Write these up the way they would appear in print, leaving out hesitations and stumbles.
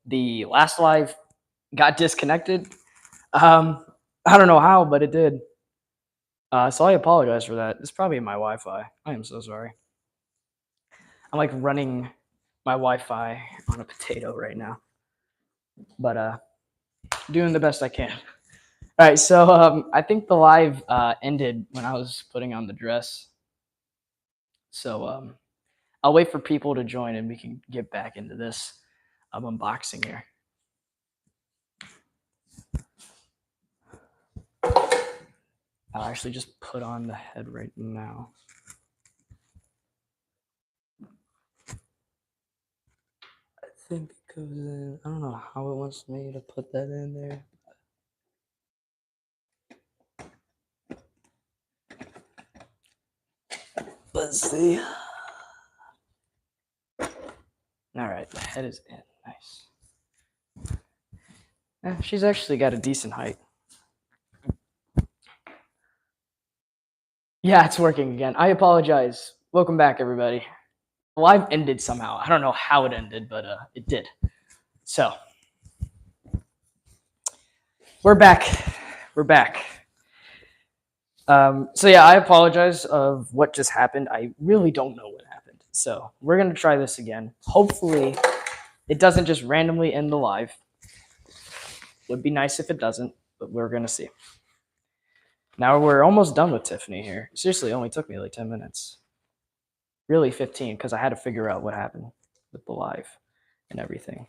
the last live got disconnected. I don't know how, but it did. So I apologize for that. It's probably my Wi-Fi. I am so sorry. I'm like running my Wi-Fi on a potato right now, but doing the best I can. All right, so I think the live ended when I was putting on the dress. So I'll wait for people to join and we can get back into this unboxing here. I'll actually just put on the head right now. I think it goes in. I don't know how it wants me to put that in there. Let's see. All right, the head is in. Nice. She's actually got a decent height. Yeah, it's working again. I apologize. Welcome back, everybody. The live ended somehow. I don't know how it ended, but it did. So we're back. We're back. So yeah, I apologize of what just happened. I really don't know what happened. So we're gonna try this again. Hopefully, it doesn't just randomly end the live. Would be nice if it doesn't, but we're gonna see. Now we're almost done with Tiffany here. Seriously, it only took me like 10 minutes. Really 15, because I had to figure out what happened with the live and everything.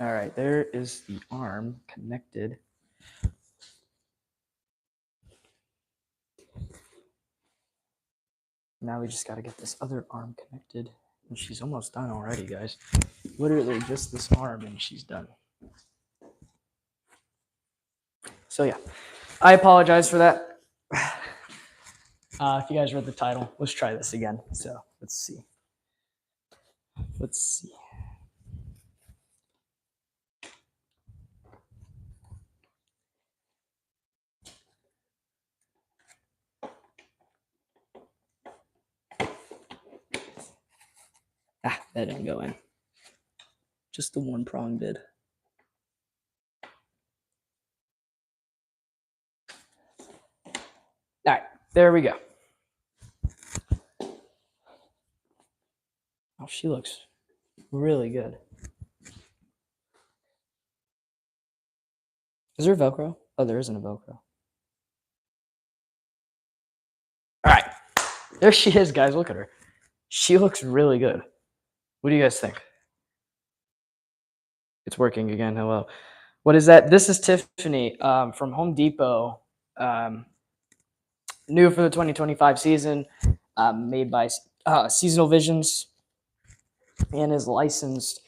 All right, there is the arm connected. Now we just got to get this other arm connected. And she's almost done already, guys. Literally just this arm and she's done. So yeah, I apologize for that. If you guys read the title, let's try this again. So let's see. Let's see. That didn't go in. Just the one prong did. All right, there we go. Oh, she looks really good. Is there Velcro? Oh, there isn't a Velcro. All right, there she is, guys. Look at her. She looks really good. What do you guys think? It's working again. Hello. What is that? This is Tiffany from Home Depot. New for the 2025 season, made by Seasonal Visions, and is licensed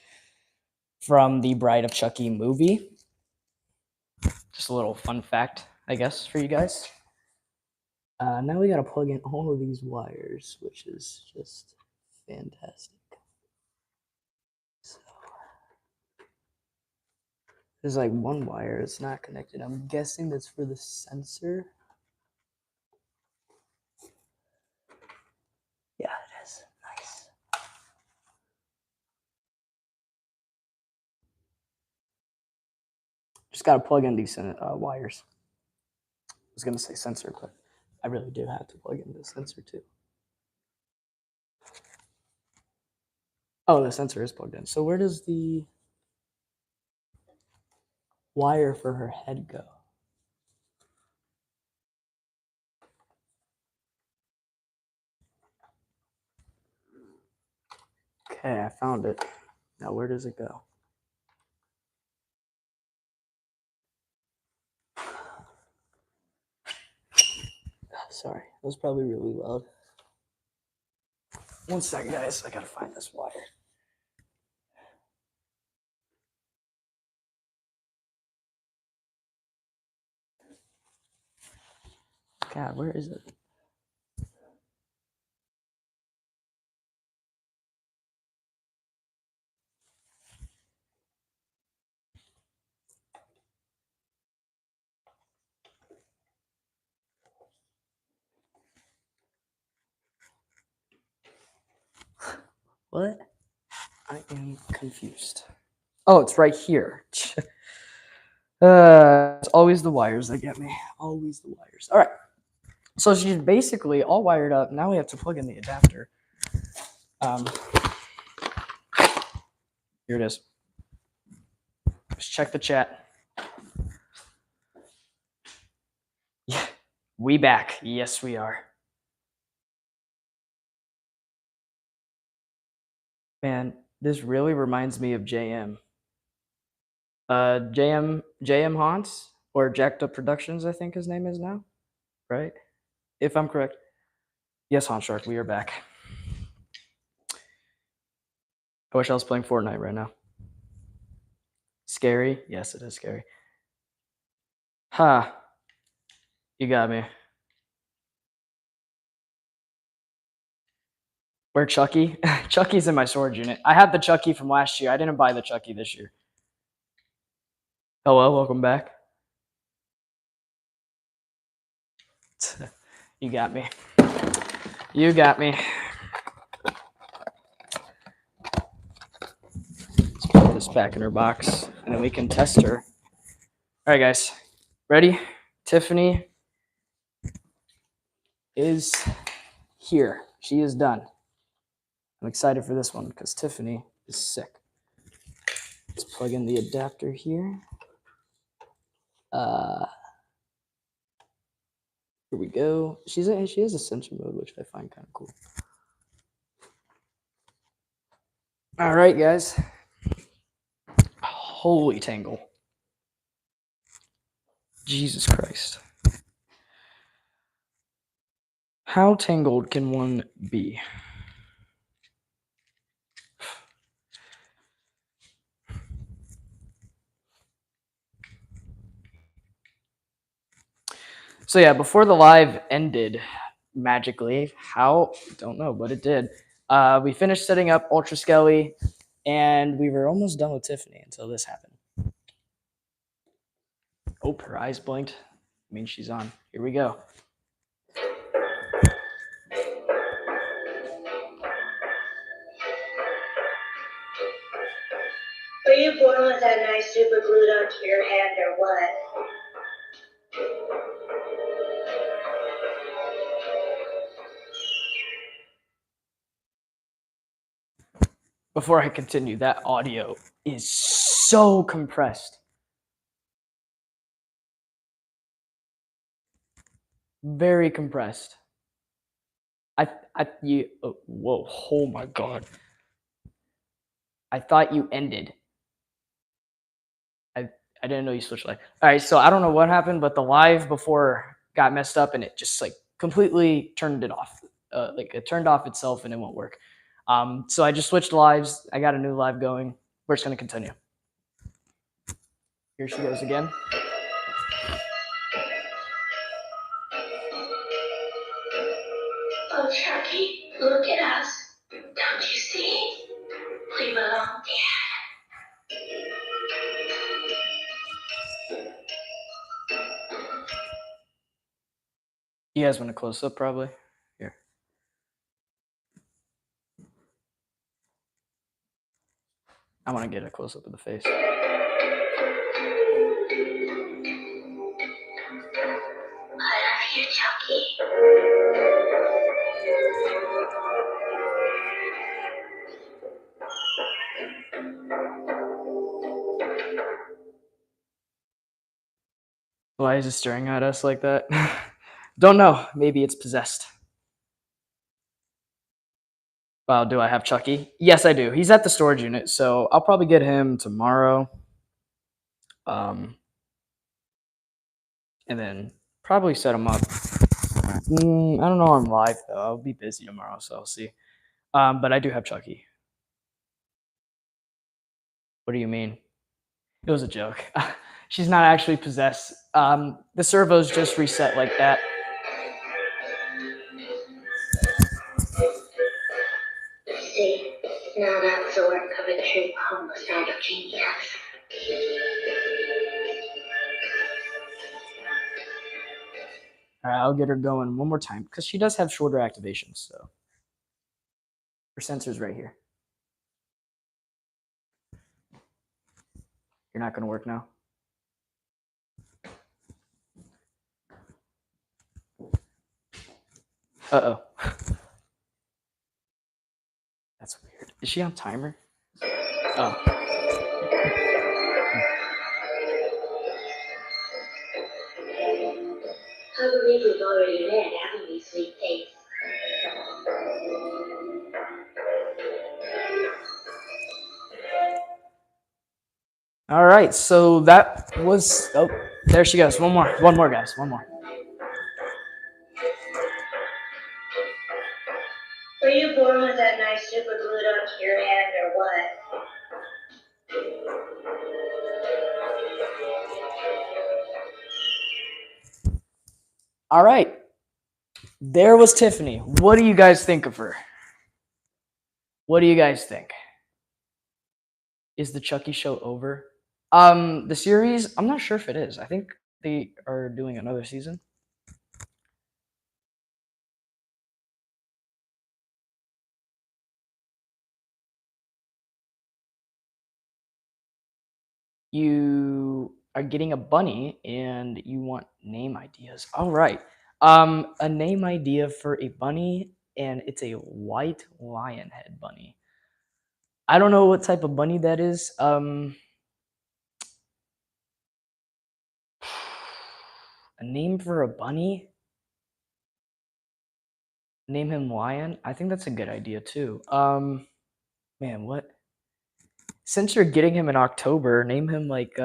from the Bride of Chucky movie. Just a little fun fact, I guess, for you guys. Now we got to plug in all of these wires, which is just fantastic. So there's like one wire that's not connected. I'm guessing that's for the sensor. Yeah, it is. Nice. Just got to plug in these wires. I was going to say sensor, but I really do have to plug in the sensor too. Oh, the sensor is plugged in. So where does the wire for her head go? Okay, I found it. Now where does it go? Sorry, that was probably really loud. One second, guys. I gotta find this wire. God, where is it? What? I am confused. Oh, it's right here. It's always the wires that get me. Always the wires. All right. So she's basically all wired up. Now we have to plug in the adapter. Um, Here it is. Let's check the chat. Yeah, we back. Yes, we are. Man, this really reminds me of JM. JM Haunts or Jacked Up Productions, I think his name is now, right? If I'm correct. Yes, Haunt Shark, we are back. I wish I was playing Fortnite right now. Scary? Yes, it is scary. Ha! You got me. Where Chucky? Chucky's in my storage unit. I had the Chucky from last year. I didn't buy the Chucky this year. Hello, welcome back. You got me. You got me. Let's put this back in her box, and then we can test her. All right, guys. Ready? Tiffany is here. She is done. I'm excited for this one because Tiffany is sick. Let's plug in the adapter here. Here we go. She has a sensor mode, which I find kind of cool. All right, guys. Holy tangle. Jesus Christ. How tangled can one be? So yeah, before the live ended magically, how? Don't know, but it did. We finished setting up Ultra Skelly, and we were almost done with Tiffany until this happened. Oh, her eyes blinked. I mean, she's on. Here we go. Were you born with that knife super glued onto your hand or what? Before I continue, that audio is so compressed. Very compressed. Whoa, oh my God. I thought you ended. I didn't know you switched live. All right, so I don't know what happened, but the live before got messed up and it just like completely turned it off. Like it turned off itself and it won't work. So I just switched lives. I got a new live going. We're just gonna continue. Here she goes again. Oh, Chucky, look at us. Don't you see? We belong here. You guys want a close up, probably? Here. I want to get a close up of the face. I love you, Chucky. Why is it staring at us like that? Don't know. Maybe it's possessed. Wow, do I have Chucky? Yes, I do. He's at the storage unit, so I'll probably get him tomorrow. And then probably set him up. I don't know. I'm live though. I'll be busy tomorrow, so I'll see. But I do have Chucky. What do you mean? It was a joke. She's not actually possessed. The servos just reset like that. See, now that's the work of a true homicidal genius. All right, I'll get her going one more time because she does have shorter activations. So her sensor's right here. You're not going to work now? Uh-oh. That's weird. Is she on timer? Oh. I believe we've already met, haven't we, sweet face? All right, so that was. Oh, there she goes. One more, guys. One more. Were you born with that knife super glued onto your hand, or what? All right. There was Tiffany. What do you guys think of her? What do you guys think? Is the Chucky show over? The series, I'm not sure if it is. I think they are doing another season. You are getting a bunny and you want name ideas. All right. A name idea for a bunny, and it's a white lion head bunny. I don't know what type of bunny that is. A name for a bunny? Name him Lion? I think that's a good idea too. Man, what? Since you're getting him in October, name him like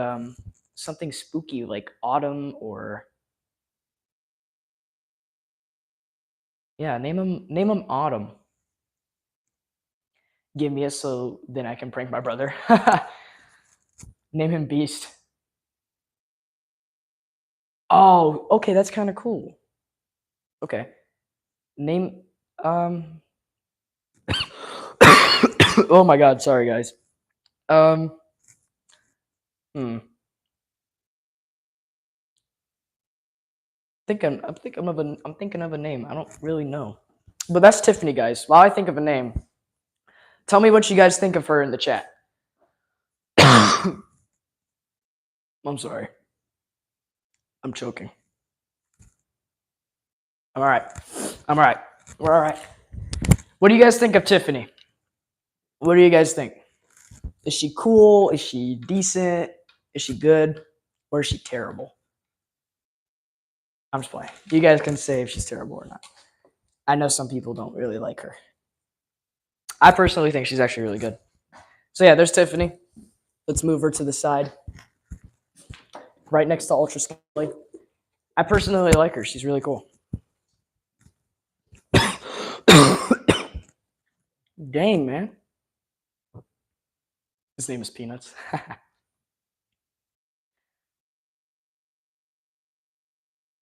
something spooky like Autumn or yeah, name him Autumn. Give me a so then I can prank my brother. Name him Beast. Oh, okay, that's kind of cool. Okay. Name oh my god, sorry guys. Um hmm. I'm thinking of a name. I don't really know. But that's Tiffany, guys. While I think of a name, tell me what you guys think of her in the chat. I'm sorry. I'm choking. I'm all right. I'm all right. We're all right. What do you guys think of Tiffany? What do you guys think? Is she cool? Is she decent? Is she good? Or is she terrible? I'm just playing. You guys can say if she's terrible or not. I know some people don't really like her. I personally think she's actually really good. So yeah, there's Tiffany. Let's move her to the side. Right next to Ultra Skelly. I personally like her. She's really cool. Dang, man. His name is Peanuts.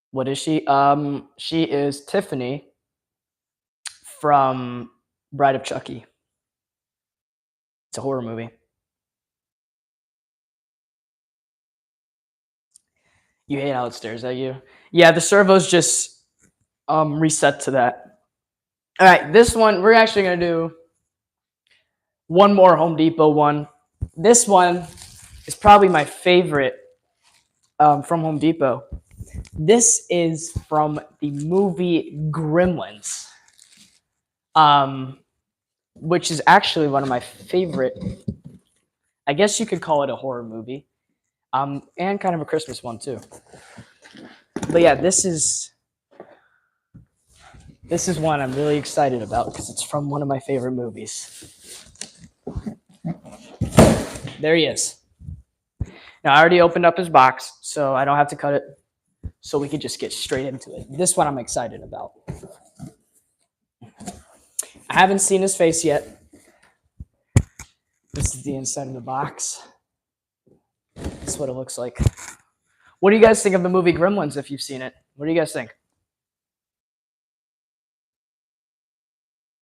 What is she? She is Tiffany from Bride of Chucky. It's a horror movie. You hate how it stares at you. Yeah, the servo's just reset to that. All right, this one we're actually gonna do one more Home Depot one. This one is probably my favorite from Home Depot. This is from the movie Gremlins, which is actually one of my favorite. I guess you could call it a horror movie, and kind of a Christmas one too. But yeah, this is one I'm really excited about because it's from one of my favorite movies. There he is. Now I already opened up his box, so I don't have to cut it. So we could just get straight into it. This one I'm excited about. I haven't seen his face yet. This is the inside of the box. This is what it looks like. What do you guys think of the movie Gremlins if you've seen it? What do you guys think?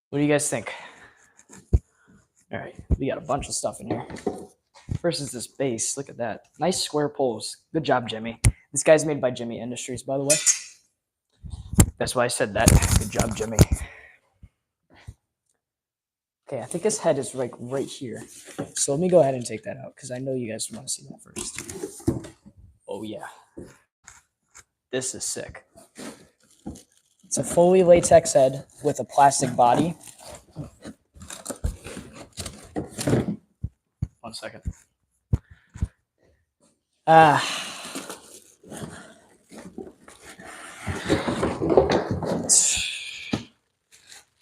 What do you guys think? All right, we got a bunch of stuff in here. First is this base. Look at that. Nice square poles. Good job, Jimmy. This guy's made by Jimmy Industries, by the way. That's why I said that. Good job, Jimmy. Okay, I think his head is like right here. So let me go ahead and take that out because I know you guys want to see that first. Oh yeah, this is sick. It's a fully latex head with a plastic body. 1 second.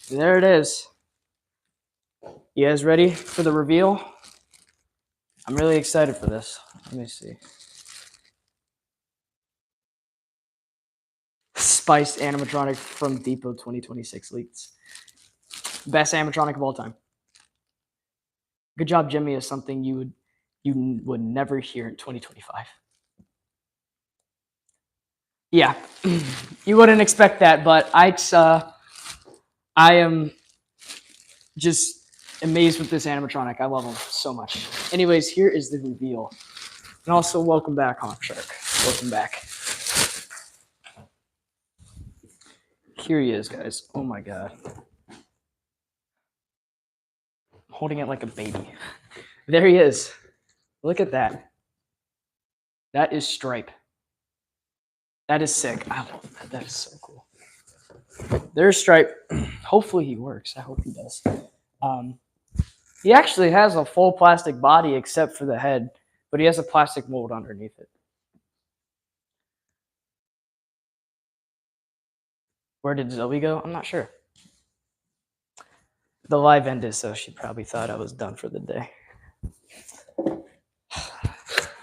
There it is. You guys ready for the reveal? I'm really excited for this. Let me see. Spiced animatronic from Depot 2026 leaks. Best animatronic of all time. Good job, Jimmy, is something you would never hear in 2025. Yeah, you wouldn't expect that, but I am just amazed with this animatronic. I love him so much. Anyways, here is the reveal. And also, welcome back, Hawk Shark. Welcome back. Here he is, guys. Oh my god. I'm holding it like a baby. There he is. Look at that. That is Stripe. That is sick. I love that. That is so cool. There's Stripe. Hopefully he works. I hope he does. He actually has a full plastic body except for the head, but he has a plastic mold underneath it. Where did Zoe go? I'm not sure. The live ended, so she probably thought I was done for the day.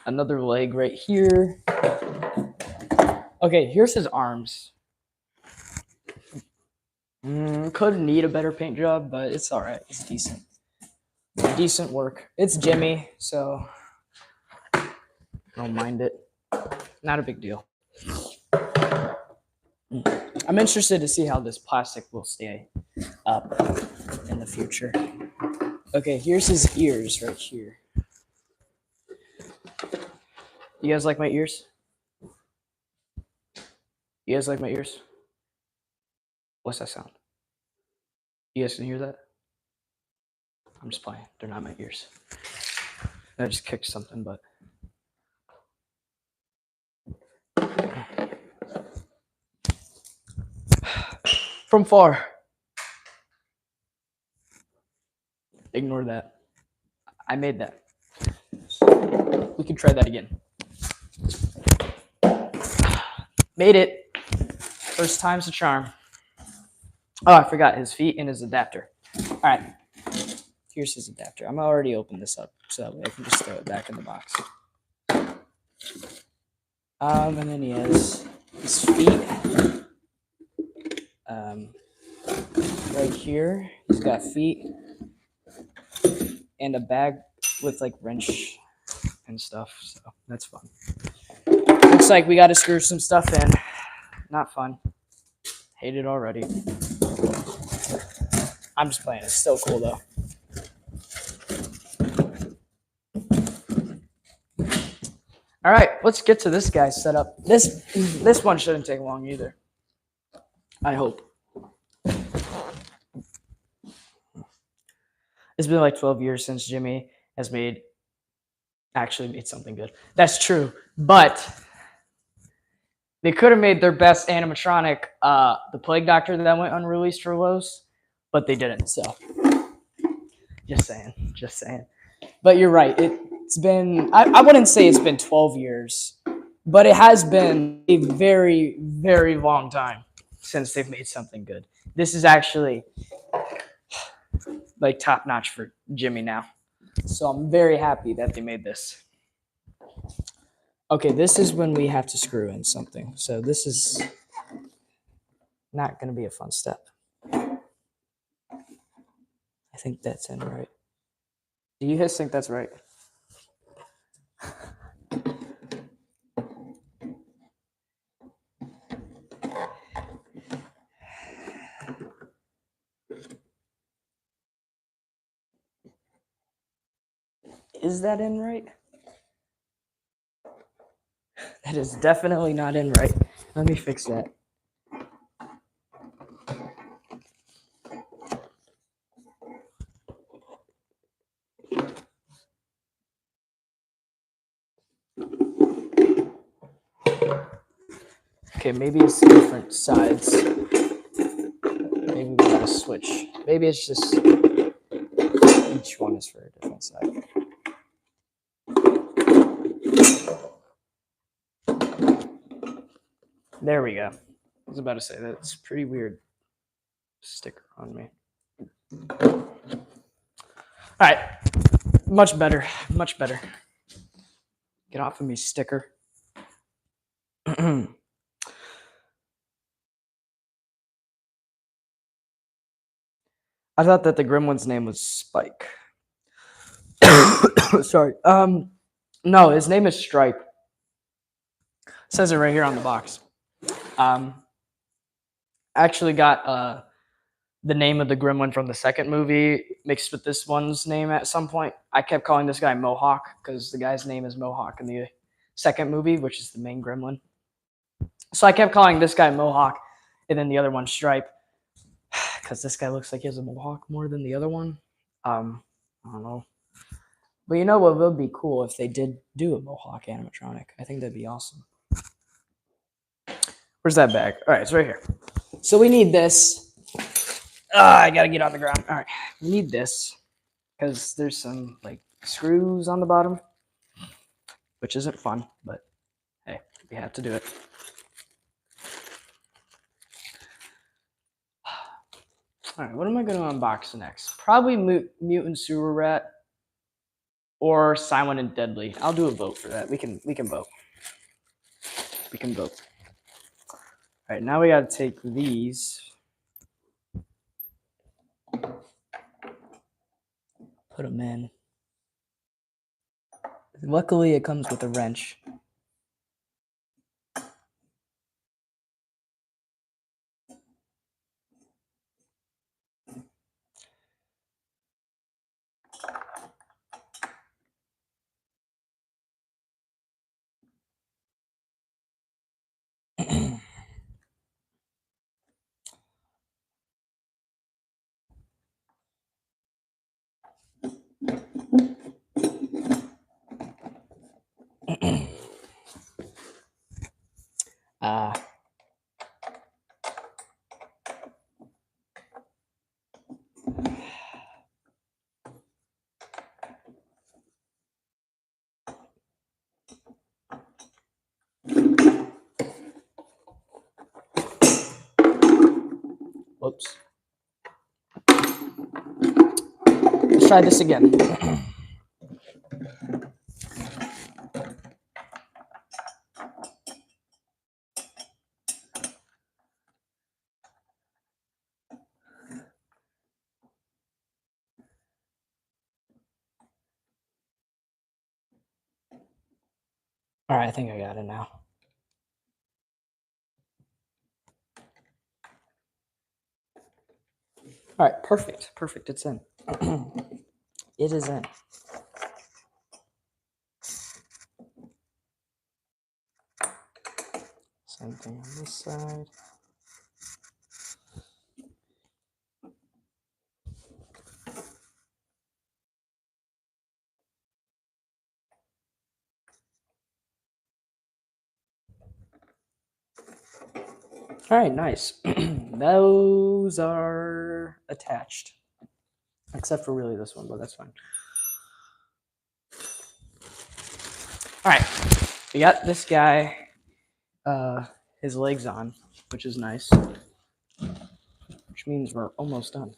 Another leg right here. Okay, here's his arms. Could need a better paint job, but it's all right. It's decent. Decent work. It's Jimmy, so I don't mind it. Not a big deal. I'm interested to see how this plastic will stay up in the future. Okay, here's his ears right here. You guys like my ears? You guys like my ears? What's that sound? You guys can hear that? I'm just playing. They're not my ears. I just kicked something, but. From far. Ignore that. I made that. We can try that again. Made it. First time's a charm. Oh, I forgot his feet and his adapter. All right. Here's his adapter. I'm already opened this up, so that way I can just throw it back in the box. And then he has his feet. Right here, he's got feet and a bag with like wrench and stuff. So that's fun. Looks like we got to screw some stuff in. Not fun. Hate it already. I'm just playing. It's still cool though. All right, let's get to this guy's setup. This one shouldn't take long either. I hope. It's been like 12 years since Jimmy has actually made something good. That's true, but they could have made their best animatronic the Plague Doctor that went unreleased for Lowe's, but they didn't. So, just saying. But you're right. It's been, I wouldn't say it's been 12 years, but it has been a very, very long time since they've made something good. This is actually like top notch for Jimmy now. So I'm very happy that they made this. Okay, this is when we have to screw in something. So this is not going to be a fun step. I think that's in right. Do you guys think that's right? Is that in right? That is definitely not in right. Let me fix that. Okay, maybe it's different sides. Maybe we gotta switch. Maybe it's just each one is for a different side. There we go. I was about to say that's pretty weird sticker on me. All right, much better, much better. Get off of me, sticker. I thought that the gremlin's name was Spike. Sorry. No, his name is Stripe. It says it right here on the box. Actually got the name of the gremlin from the second movie mixed with this one's name at some point. I kept calling this guy Mohawk because the guy's name is Mohawk in the second movie, which is the main gremlin. So I kept calling this guy Mohawk and then the other one Stripe because this guy looks like he has a mohawk more than the other one. I don't know. But you know what would be cool if they did do a mohawk animatronic? I think that'd be awesome. Where's that bag? All right, it's right here. So we need this. I gotta get on the ground. All right, we need this because there's some like screws on the bottom, which isn't fun, but hey, we have to do it. All right, what am I gonna unbox next? Probably Mutant Sewer Rat or Silent and Deadly. I'll do a vote for that. We can vote. We can vote. All right, now we gotta take these. Put them in. Luckily, it comes with a wrench. Whoops. Let's try this again. All right, I think I got it now. All right, perfect. Perfect. It's in. It is in. Same thing on this side. All right, nice. Those are attached, except for really this one, but that's fine. All right, we got this guy, his legs on, which is nice, which means we're almost done.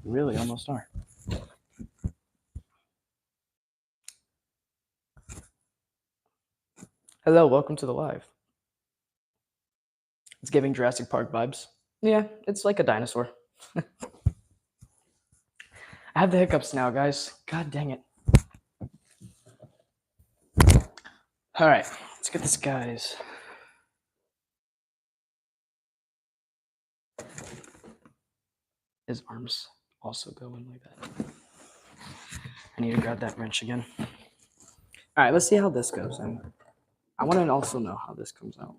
Really almost are. Hello, welcome to the live. It's giving Jurassic Park vibes. Yeah, it's like a dinosaur. I have the hiccups now, guys. God dang it. All right, let's get this guy's. His arms also go in like that. I need to grab that wrench again. All right, let's see how this goes. And I want to also know how this comes out.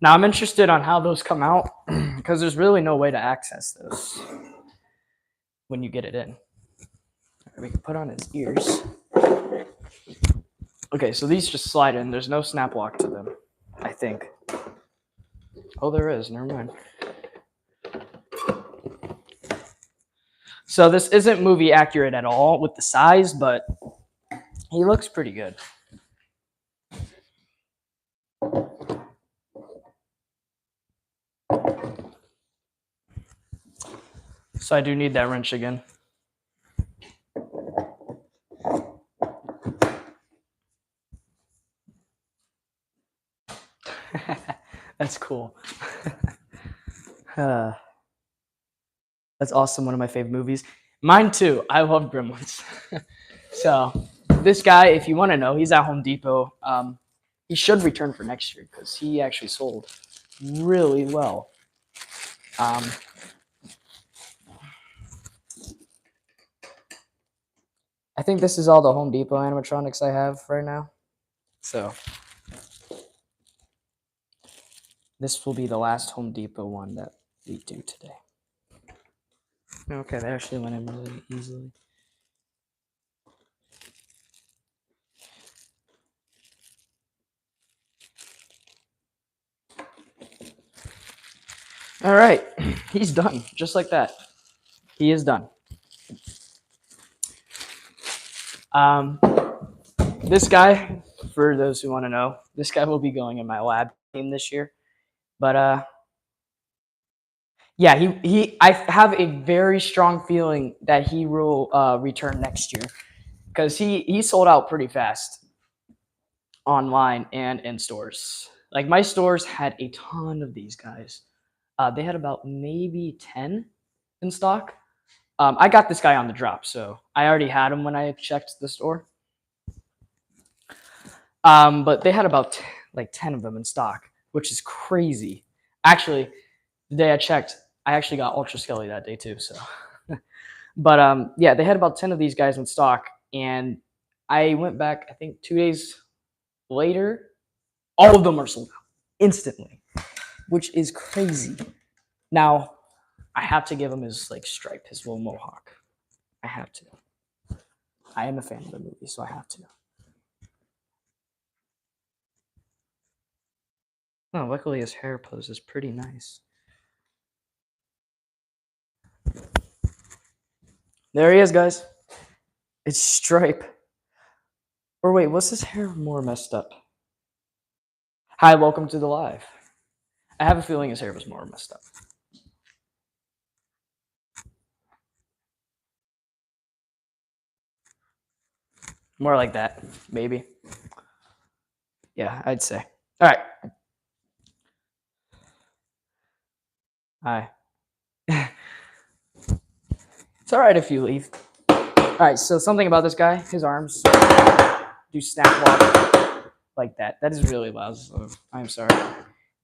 Now I'm interested on how those come out because there's really no way to access those when you get it in. We can put on his ears. Okay, so these just slide in. There's no snap lock to them, I think. Oh, there is. Never mind. So this isn't movie accurate at all with the size, but he looks pretty good. So I do need that wrench again. That's cool. That's awesome. One of my favorite movies. Mine too. I love Gremlins. So this guy, if you want to know, he's at Home Depot. He should return for next year because he actually sold really well. I think this is all the Home Depot animatronics I have right now. So this will be the last Home Depot one that we do today. Okay, that actually went in really easily. All right, he's done, just like that. He is done. This guy, for those who want to know, this guy will be going in my lab team this year. But yeah, I have a very strong feeling that he will return next year because he sold out pretty fast online and in stores. Like my stores had a ton of these guys. They had about maybe 10 in stock. I got this guy on the drop, so I already had him when I checked the store. But they had about like 10 of them in stock, which is crazy. Actually, the day I checked, I actually got Ultra Skelly that day too. So, but yeah, they had about 10 of these guys in stock, and I went back. I think 2 days later, all of them are sold out instantly, which is crazy. Now, I have to give him his like stripe, his little mohawk. I have to. I am a fan of the movie, so I have to. Oh, luckily his hair pose is pretty nice. There he is, guys. It's Stripe. Or wait, was his hair more messed up? Hi, welcome to the live. I have a feeling his hair was more messed up. More like that, maybe. Yeah, I'd say. All right. Hi. It's all right if you leave. All right, so something about this guy, his arms do snap lock like that. That is really loud, so I'm sorry.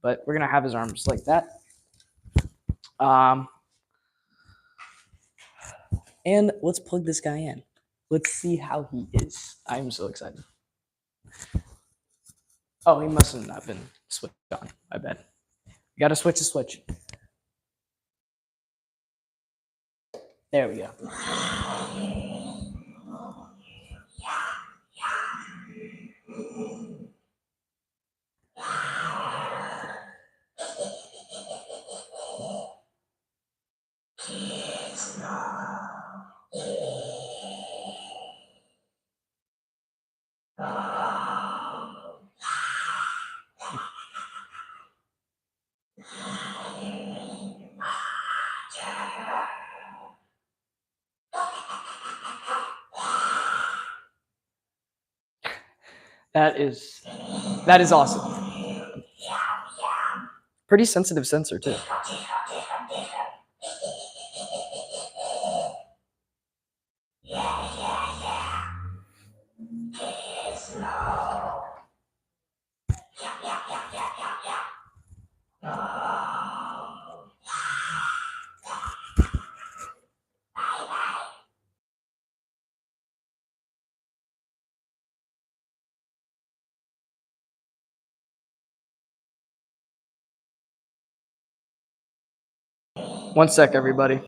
But we're going to have his arms like that. And let's plug this guy in. Let's see how he is. I'm so excited. Oh, he must have not been switched on. I bet. You got to switch the switch. There we go. That is awesome. Pretty sensitive sensor too. 1 sec, everybody.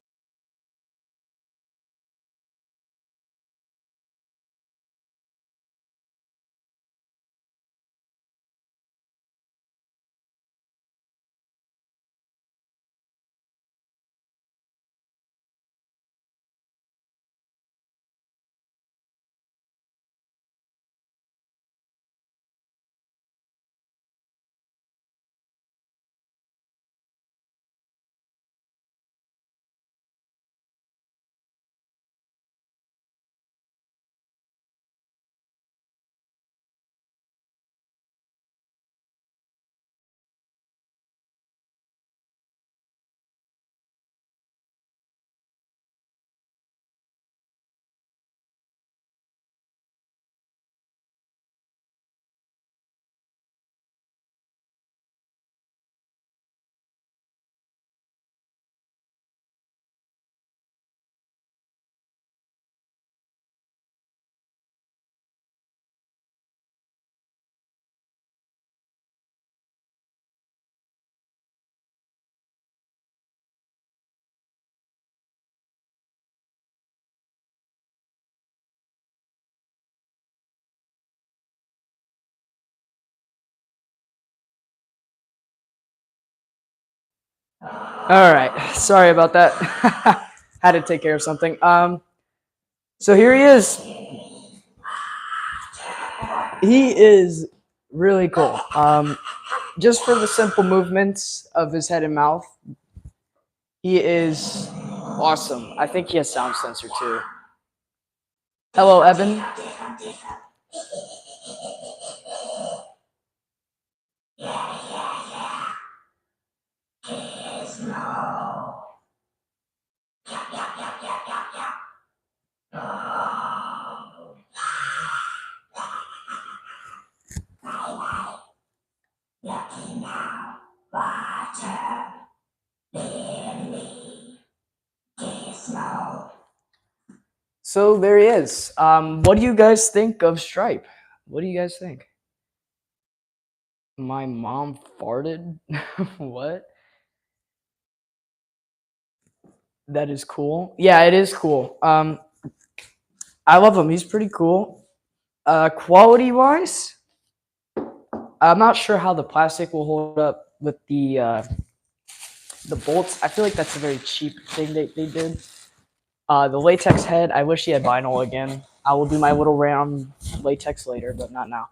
All right, sorry about that. Had to take care of something. So here he is. He is really cool. Just for the simple movements of his head and mouth, he is awesome. I think he has sound sensor too. Hello, Evan. So there he is. What do you guys think of Stripe? What do you guys think? My mom farted? What? That is cool. Yeah, it is cool. I love him. He's pretty cool. Quality wise, I'm not sure how the plastic will hold up with the bolts. I feel like that's a very cheap thing they did. The latex head, I wish he had vinyl again. I will do my little round latex later, but not now.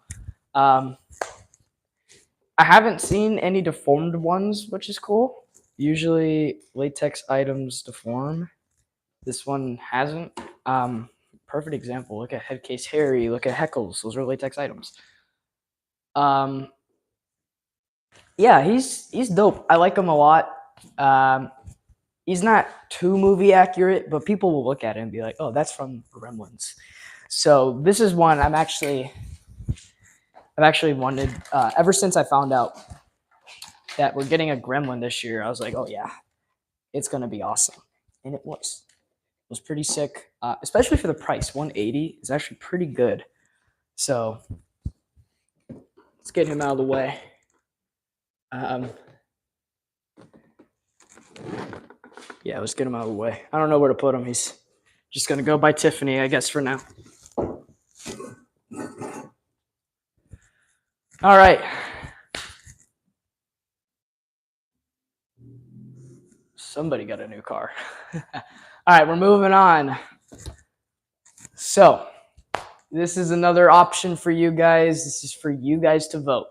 I haven't seen any deformed ones, which is cool. Usually latex items deform. This one hasn't. Perfect example. Look at Headcase Harry. Look at Heckles. Those are latex items. Yeah, he's dope. I like him a lot. He's not too movie accurate, but people will look at it and be like, "Oh, that's from Gremlins." So this is one I've actually wanted ever since I found out that we're getting a Gremlin this year. I was like, "Oh yeah, it's gonna be awesome," and it was. It was pretty sick, especially for the price. 180 is actually pretty good. So let's get him out of the way. Yeah, let's get him out of the way. I don't know where to put him. He's just gonna go by Tiffany, I guess, for now. All right. Somebody got a new car. All right, we're moving on. So this is another option for you guys. This is for you guys to vote.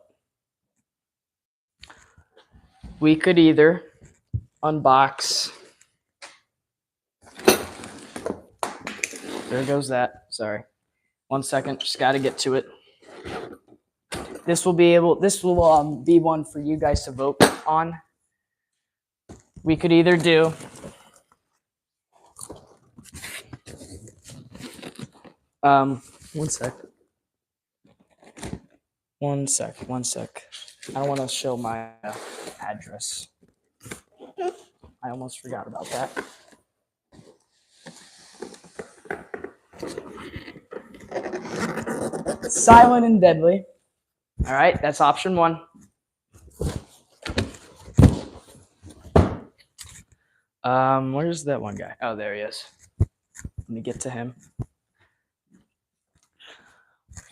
We could either unbox. There goes that. Sorry. 1 second. Just got to get to it. This will be one for you guys to vote on. We could either do one sec. One sec. I don't want to show my address. I almost forgot about that. Silent and deadly. All right, that's option one. Where's that one guy? Oh, there he is. Let me get to him.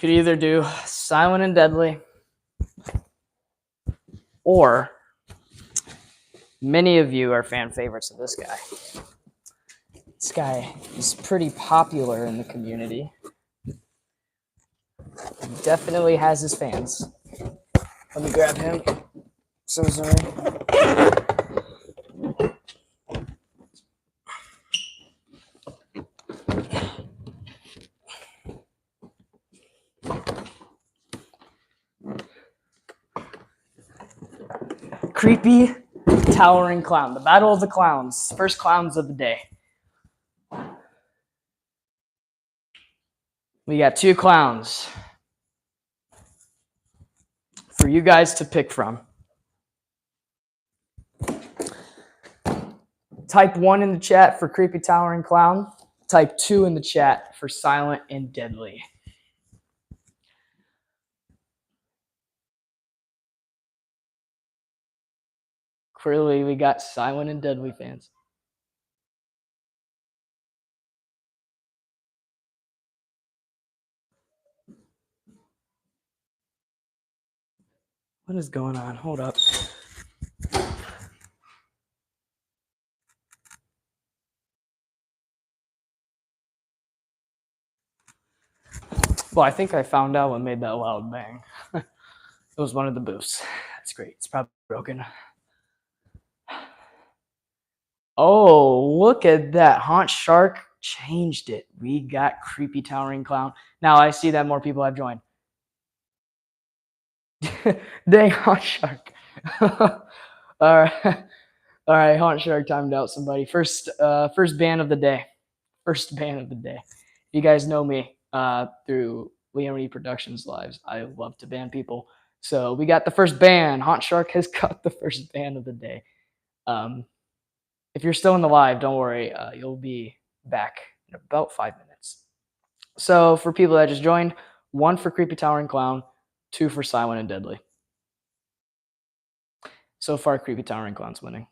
Could either do Silent and Deadly, or many of you are fan favorites of this guy. This guy is pretty popular in the community. He definitely has his fans. Let me grab him. So sorry. Creepy towering clown. The battle of the clowns. First clowns of the day. We got 2 clowns for you guys to pick from. Type 1 in the chat for creepy towering clown. Type 2 in the chat for silent and deadly. Clearly, we got silent and deadly fans. What is going on? Hold up. Well, I think I found out what made that loud bang. It was one of the booths. That's great. It's probably broken. Oh, look at that. Haunt Shark changed it. We got creepy towering clown. Now I see that more people have joined. Dang, Haunt Shark. All right. All right, Haunt Shark timed out somebody. First ban of the day. First ban of the day. You guys know me through Leone Productions Lives. I love to ban people. So we got the first ban. Haunt Shark has got the first ban of the day. If you're still in the live, don't worry. You'll be back in about 5 minutes. So for people that just joined, 1 for Creepy Towering Clown, 2 for Silent and Deadly. So far, Creepy Towering Clown's winning.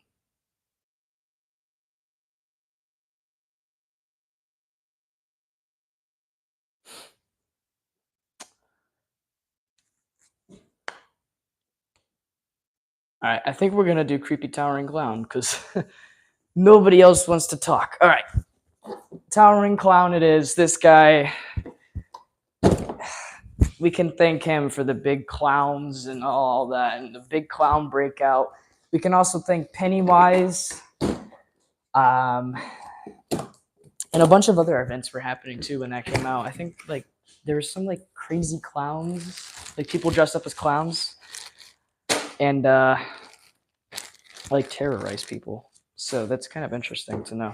All right, I think we're going to do Creepy Towering Clown because nobody else wants to talk. All right. Towering Clown it is. This guy, we can thank him for the big clowns and all that and the big clown breakout. We can also thank Pennywise. And a bunch of other events were happening too when that came out. I think like there was some like crazy clowns, like people dressed up as clowns and like terrorize people. So that's kind of interesting to know.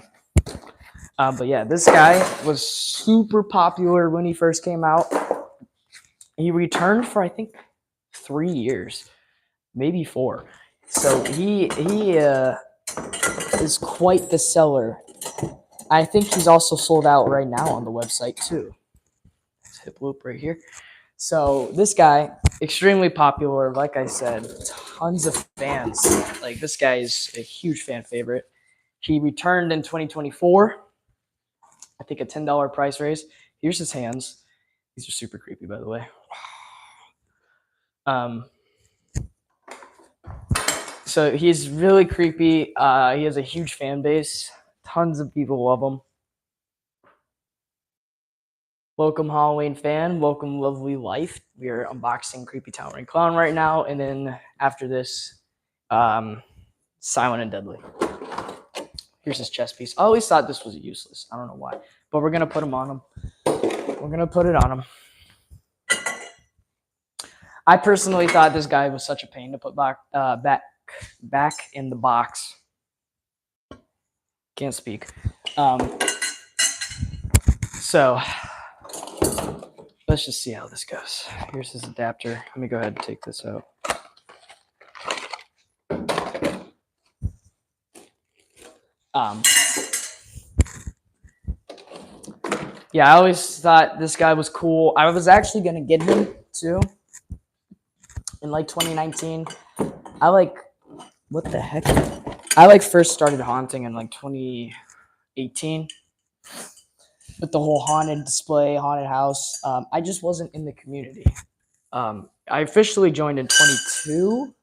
But yeah, this guy was super popular when he first came out. He returned for I think 3 years, maybe 4. So he is quite the seller. I think he's also sold out right now on the website too. Hip loop right here. So this guy, extremely popular. Like I said, tons of fans. Like this guy is a huge fan favorite. He returned in 2024. I think a $10 price raise. Here's his hands. These are super creepy, by the way. So he's really creepy. He has a huge fan base. Tons of people love him. Welcome, Halloween fan. Welcome, lovely life. We are unboxing Creepy Towering Clown right now. And then after this, Silent and Deadly. Here's his chest piece. I always thought this was useless. I don't know why. But we're going to put him on him. We're going to put it on him. I personally thought this guy was such a pain to put back in the box. Can't speak. So let's just see how this goes. Here's his adapter. Let me go ahead and take this out. Yeah, I always thought this guy was cool. I was actually going to get him too in like 2019. What the heck? I like first started haunting in like 2018 with the whole haunted display, haunted house. I just wasn't in the community. I officially joined in 22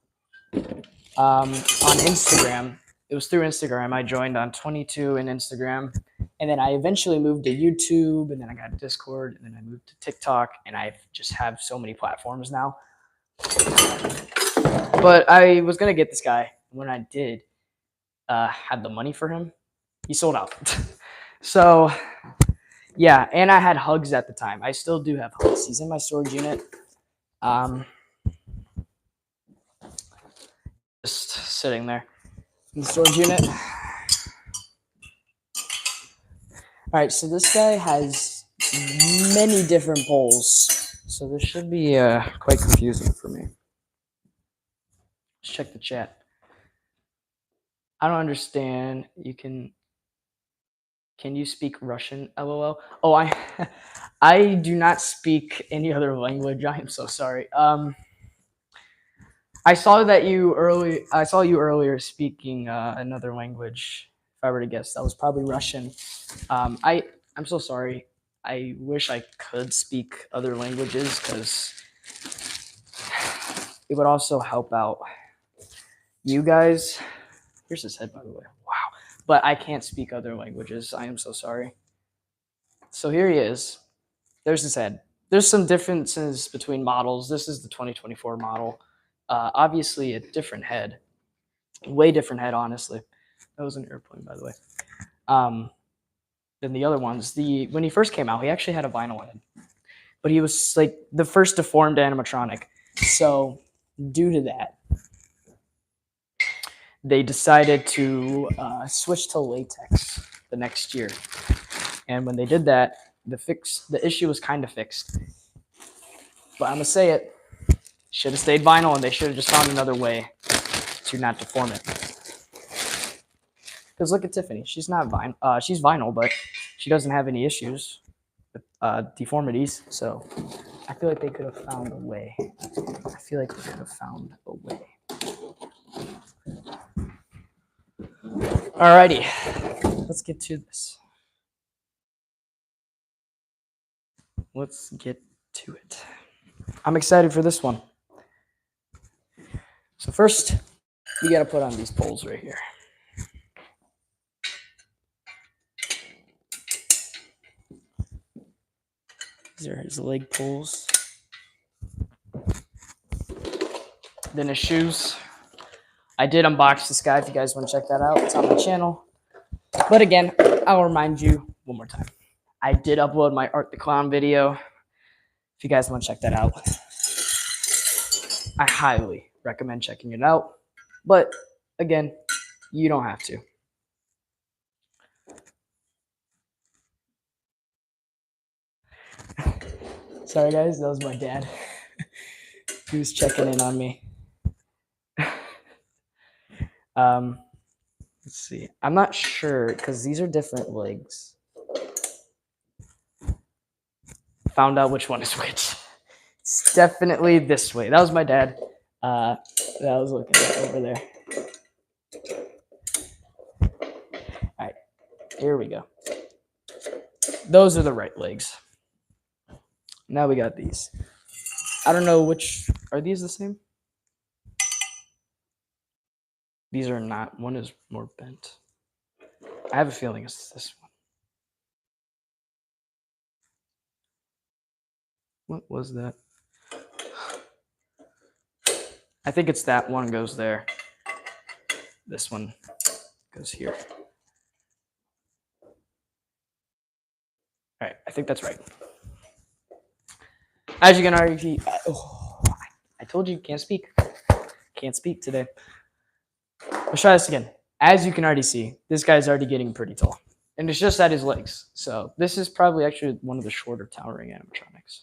on Instagram. It was through Instagram. I joined on 22 in Instagram, and then I eventually moved to YouTube, and then I got Discord, and then I moved to TikTok, and I just have so many platforms now. But I was gonna get this guy. When I did, had the money for him, he sold out. So yeah, and I had Hugs at the time. I still do have Hugs. He's in my storage unit. Just sitting there in the storage unit. All right, so this guy has many different poles, so this should be quite confusing for me. Let's check the chat. I don't understand. Can you speak Russian? LOL. Oh, I do not speak any other language. I am so sorry. I saw you earlier speaking another language. If I were to guess, that was probably Russian. I'm so sorry. I wish I could speak other languages because it would also help out you guys. Here's his head, by the way. Wow. But I can't speak other languages. I am so sorry. So here he is. There's his head. There's some differences between models. This is the 2024 model. Obviously, a different head. Way different head, honestly. That was an airplane, by the way. Than the other ones. When he first came out, he actually had a vinyl head, but he was like the first deformed animatronic. So due to that, they decided to switch to latex the next year. And when they did that, the issue was kind of fixed. But I'm gonna say it, should have stayed vinyl, and they should have just found another way to not deform it. Because look at Tiffany, she's not vinyl. She's vinyl, but she doesn't have any issues with deformities. So I feel like they could have found a way. Alrighty, let's get to this. Let's get to it. I'm excited for this one. So first, you got to put on these poles right here. These are his leg poles. Then his shoes. I did unbox this guy if you guys want to check that out. It's on my channel. But again, I'll remind you one more time. I did upload my Art the Clown video. If you guys want to check that out, I highly recommend checking it out. But again, you don't have to. Sorry guys, that was my dad. He was checking in on me. Let's see. I'm not sure because these are different legs. Found out which one is which. It's definitely this way. That was my dad. That I was looking at over there. All right, here we go. Those are the right legs. Now we got these. I don't know which. Are these the same? These are not. One is more bent. I have a feeling it's this one. What was that? I think it's that one goes there. This one goes here. All right, I think that's right. As you can already, I told you can't speak. Can't speak today. Let's try this again. As you can already see, this guy's already getting pretty tall. And it's just at his legs. So this is probably actually one of the shorter towering animatronics.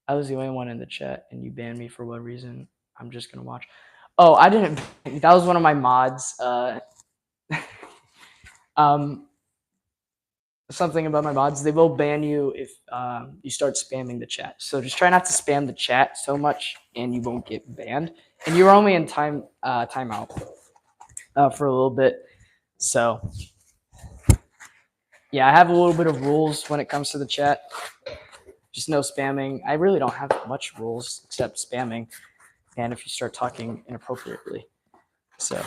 I was the only one in the chat, and you banned me for what reason? I'm just going to watch. Oh, I didn't. That was one of my mods. Something about my mods. They will ban you if you start spamming the chat. So just try not to spam the chat so much, and you won't get banned. And you're only in timeout. for a little bit. So yeah, I have a little bit of rules when it comes to the chat. Just no spamming. I really don't have much rules except spamming, and if you start talking inappropriately. So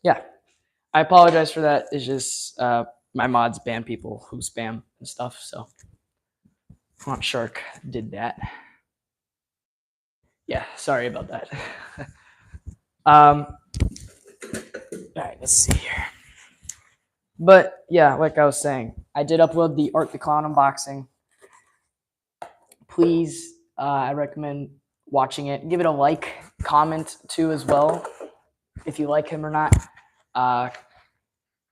yeah, I apologize for that. It's just my mods ban people who spam and stuff. So Aunt Shark did that. Yeah, sorry about that. All right, let's see here. But yeah, like I was saying, I did upload the Art the Clown unboxing. Please, I recommend watching it. Give it a like, comment too as well, if you like him or not.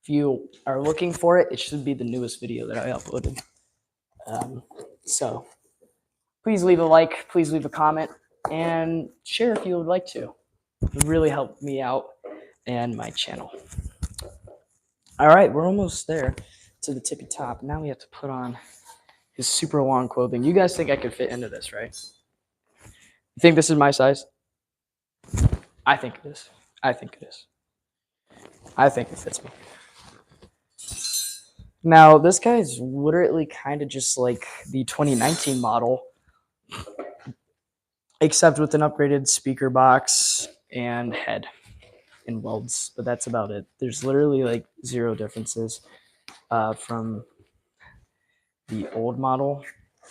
If you are looking for it, it should be the newest video that I uploaded. So please leave a like, please leave a comment, and share if you would like to. It would really help me out and my channel. All right, we're almost there to the tippy top. Now we have to put on his super long clothing. You guys think I could fit into this, right? You think this is my size? I think it is. I think it is. I think it fits me. Now, this guy is literally kind of just like the 2019 model, except with an upgraded speaker box and head and welds, but that's about it. There's literally like zero differences from the old model,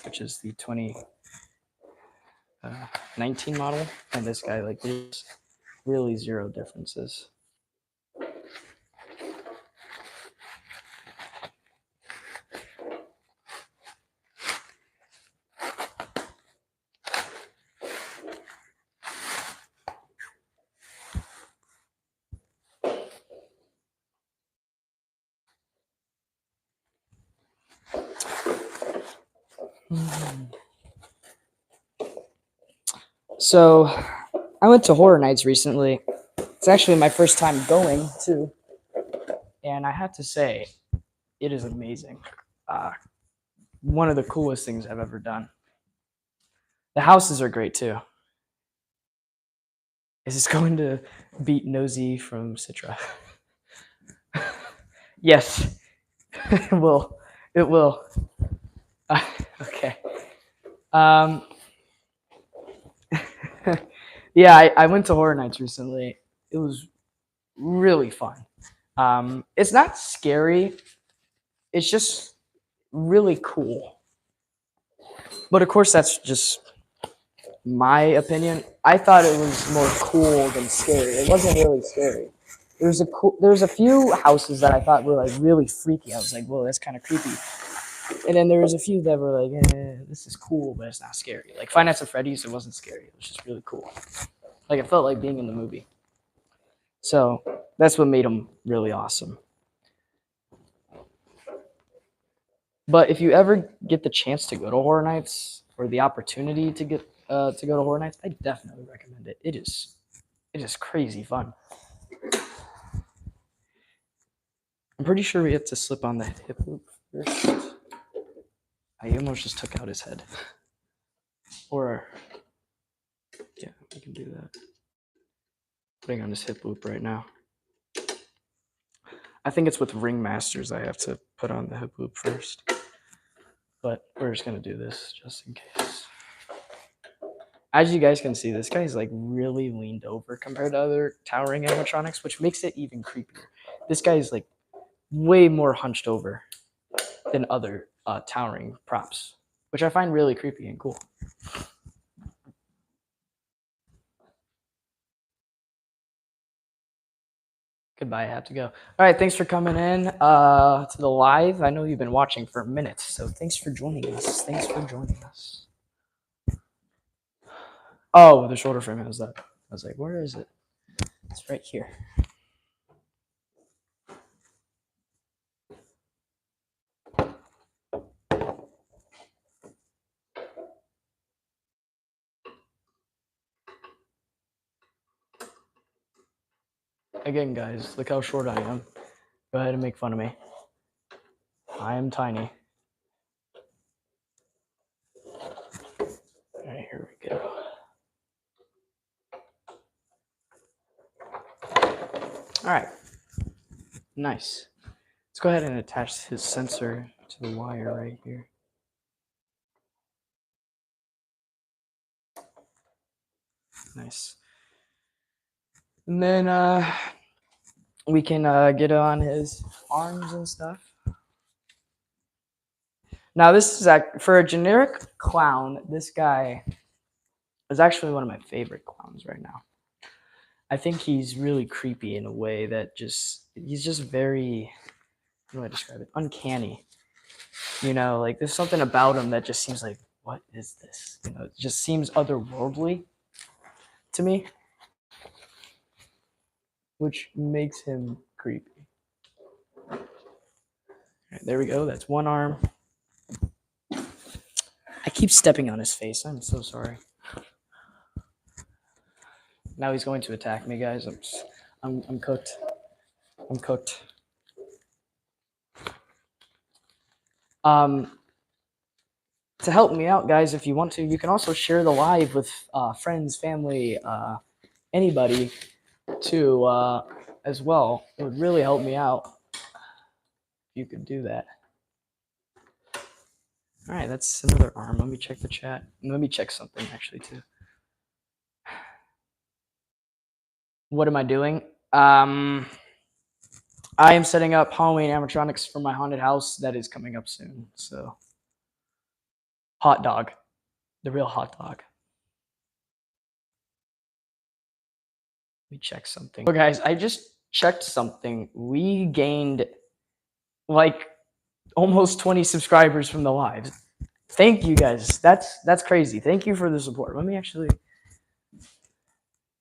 which is the 2019 model, and this guy. Like, there's really zero differences. So I went to Horror Nights recently. It's actually my first time going too, and I have to say, it is amazing. One of the coolest things I've ever done. The houses are great too. Is this going to beat Nosy from Citra? Yes, it will. It will. Okay. Yeah, I went to Horror Nights recently. It was really fun. It's not scary. It's just really cool. But of course, that's just my opinion. I thought it was more cool than scary. It wasn't really scary. There's a few houses that I thought were like really freaky. I was like, whoa, that's kind of creepy. And then there was a few that were like, this is cool, but it's not scary. Like Five Nights at Freddy's, it wasn't scary. It was just really cool. Like it felt like being in the movie. So that's what made them really awesome. But if you ever get the chance to go to Horror Nights or the opportunity to get to go to Horror Nights, I definitely recommend it. It is crazy fun. I'm pretty sure we have to slip on the hip loop first. I almost just took out his head. Or yeah, we can do that. Putting on this hip loop right now. I think it's with Ringmasters I have to put on the hip loop first. But we're just gonna do this just in case. As you guys can see, this guy's like really leaned over compared to other towering animatronics, which makes it even creepier. This guy's like way more hunched over than other towering props, which I find really creepy and cool. Goodbye, I have to go. All right, thanks for coming in to the live. I know you've been watching for a minute, so thanks for joining us. Thanks for joining us. Oh, the shoulder frame has that. I was like, where is it? It's right here. Again, guys, look how short I am. Go ahead and make fun of me. I am tiny. All right, here we go. All right. Nice. Let's go ahead and attach his sensor to the wire right here. Nice. And then we can get on his arms and stuff. Now, this is for a generic clown. This guy is actually one of my favorite clowns right now. I think he's really creepy in a way that he's just very, how do I describe it? Uncanny. You know, like there's something about him that just seems like, what is this? You know, it just seems otherworldly to me, which makes him creepy. All right, there we go. That's one arm. I keep stepping on his face. I'm so sorry. Now he's going to attack me, guys. I'm cooked. I'm cooked. To help me out, guys, if you want to, you can also share the live with friends, family, anybody, too, as well. It would really help me out if you could do that. All right, that's another arm. Let me check the chat. Let me check something, actually, too. What am I doing? I am setting up Halloween animatronics for my haunted house that is coming up soon. So, hot dog, the real hot dog. Let me check something. Oh, guys, I just checked something. We gained like almost 20 subscribers from the lives. Thank you, guys. That's crazy. Thank you for the support. Let me actually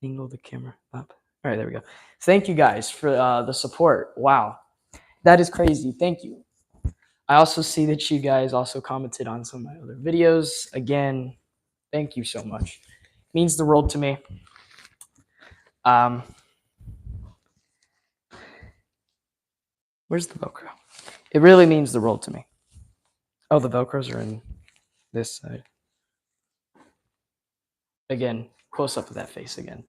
angle the camera up. All right, there we go. Thank you, guys, for the support. Wow, that is crazy. Thank you. I also see that you guys also commented on some of my other videos. Again, thank you so much. It means the world to me. Where's the Velcro? It really means the world to me. Oh, the Velcros are in this side. Again, close up of that face again.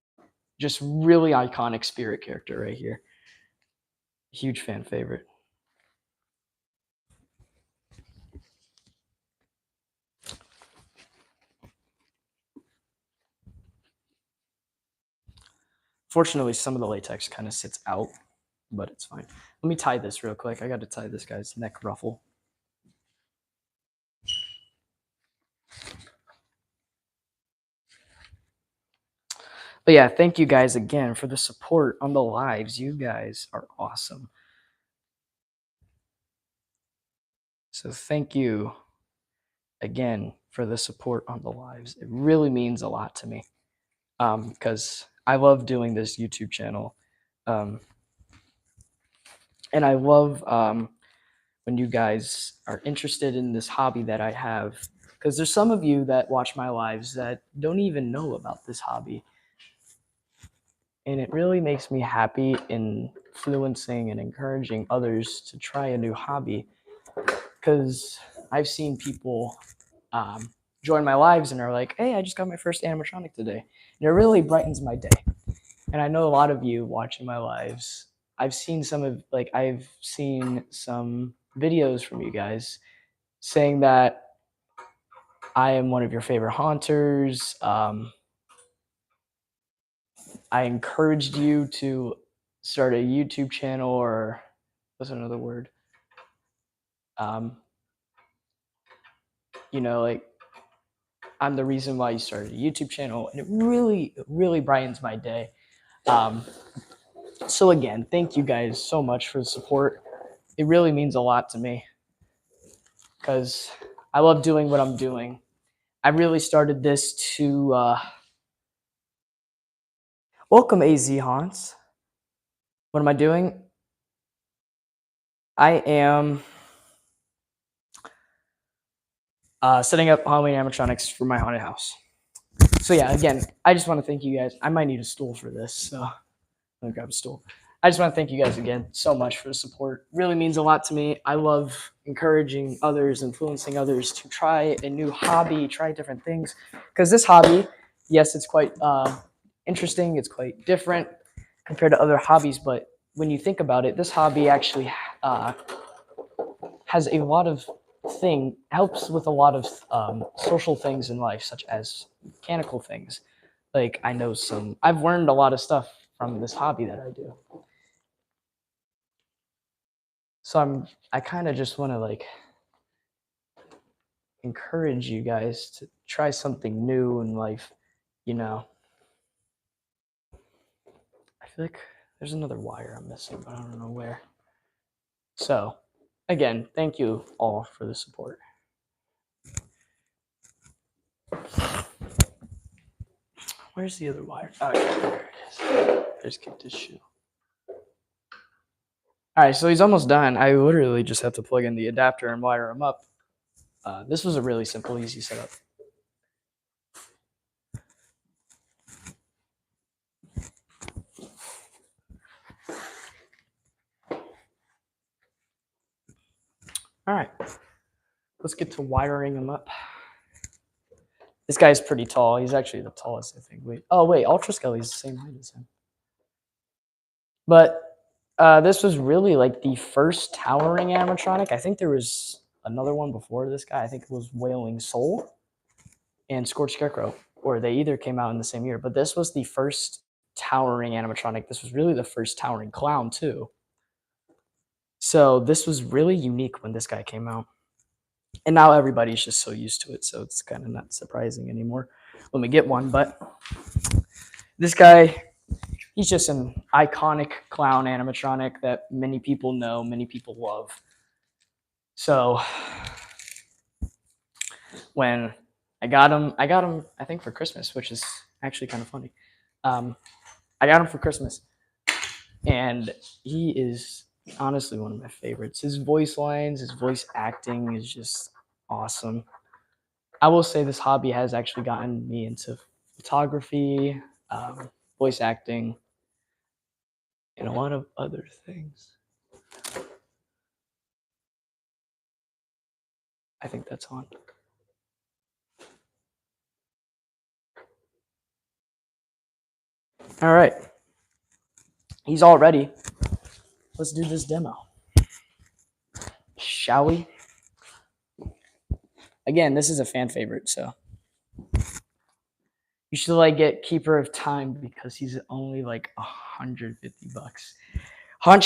Just really iconic spirit character right here. Huge fan favorite. Fortunately, some of the latex kind of sits out, but it's fine. Let me tie this real quick. I got to tie this guy's neck ruffle. But yeah, thank you guys again for the support on the lives. You guys are awesome. So thank you again for the support on the lives. It really means a lot to me because I love doing this YouTube channel. And I love when you guys are interested in this hobby that I have, because there's some of you that watch my lives that don't even know about this hobby. And it really makes me happy influencing and encouraging others to try a new hobby, because I've seen people join my lives and are like, hey, I just got my first animatronic today. And it really brightens my day. And I know a lot of you watching my lives, I've seen some videos from you guys saying that I am one of your favorite haunters. I encouraged you to start a YouTube channel, or what's another word? You know, like I'm the reason why you started a YouTube channel, and it really brightens my day. So again, thank you guys so much for the support. It really means a lot to me because I love doing what I'm doing. I really started this to welcome AZ Haunts. What am I doing? I am setting up Halloween animatronics for my haunted house. So yeah, again, I just want to thank you guys. I might need a stool for this, so let me grab a stool. I just want to thank you guys again so much for the support. It really means a lot to me. I love encouraging others, influencing others to try a new hobby, try different things. Because this hobby, yes, it's quite interesting. It's quite different compared to other hobbies, but when you think about it, this hobby actually has a lot of helps with a lot of social things in life, such as mechanical things. Like I've learned a lot of stuff from this hobby that I do. So I kind of just want to like encourage you guys to try something new in life, you know. I feel like there's another wire I'm missing, but I don't know where. So, again, thank you all for the support. Where's the other wire? Oh, yeah, there it is. I just kicked his shoe. All right, so he's almost done. I literally just have to plug in the adapter and wire him up. This was a really simple, easy setup. All right, let's get to wiring him up. This guy's pretty tall. He's actually the tallest, I think. Wait, Ultra Skelly's the same height as him. But this was really like the first towering animatronic. I think there was another one before this guy. I think it was Wailing Soul and Scorched Scarecrow, or they either came out in the same year. But this was the first towering animatronic. This was really the first towering clown too. So this was really unique when this guy came out. And now everybody's just so used to it, so it's kind of not surprising anymore when we get one. But this guy, he's just an iconic clown animatronic that many people know, many people love. So when I got him, I think for Christmas, which is actually kind of funny. I got him for Christmas, and he is honestly one of my favorites. His voice lines, his voice acting is just awesome. I will say this hobby has actually gotten me into photography, voice acting, and a lot of other things. I think that's on. All right. He's all ready. Let's do this demo. Shall we? Again, this is a fan favorite, so you should like get Keeper of Time because he's only like $150. Hunt